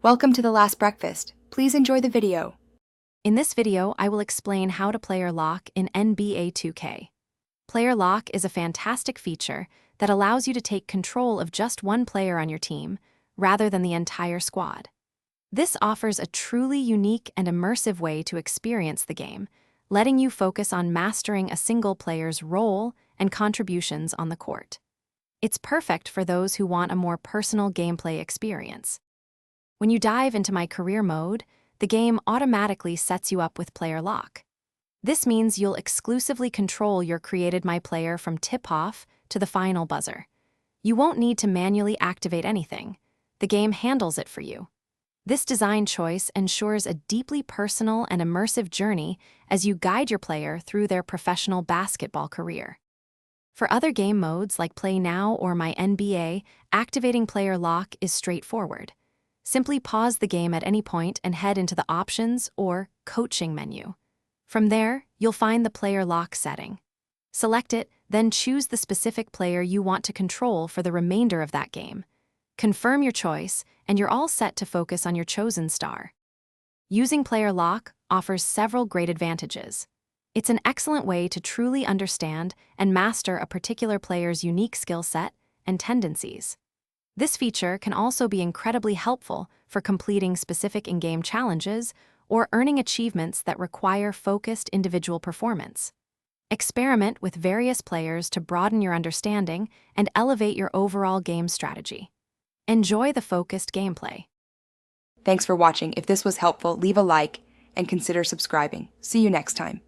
Welcome to The Last Breakfast. Please enjoy the video. In this video, I will explain how to player lock in NBA 2K. Player lock is a fantastic feature that allows you to take control of just one player on your team, rather than the entire squad. This offers a truly unique and immersive way to experience the game, letting you focus on mastering a single player's role and contributions on the court. It's perfect for those who want a more personal gameplay experience. When you dive into my career mode, the game automatically sets you up with player lock. This means you'll exclusively control your created my player from tip-off to the final buzzer. You won't need to manually activate anything. The game handles it for you. This design choice ensures a deeply personal and immersive journey as you guide your player through their professional basketball career. For other game modes like Play Now or My NBA, activating player lock is straightforward. Simply pause the game at any point and head into the Options or Coaching menu. From there, you'll find the player lock setting. Select it, then choose the specific player you want to control for the remainder of that game. Confirm your choice, and you're all set to focus on your chosen star. Using player lock offers several great advantages. It's an excellent way to truly understand and master a particular player's unique skill set and tendencies. This feature can also be incredibly helpful for completing specific in-game challenges or earning achievements that require focused individual performance. Experiment with various players to broaden your understanding and elevate your overall game strategy. Enjoy the focused gameplay. Thanks for watching. If this was helpful, leave a like and consider subscribing. See you next time.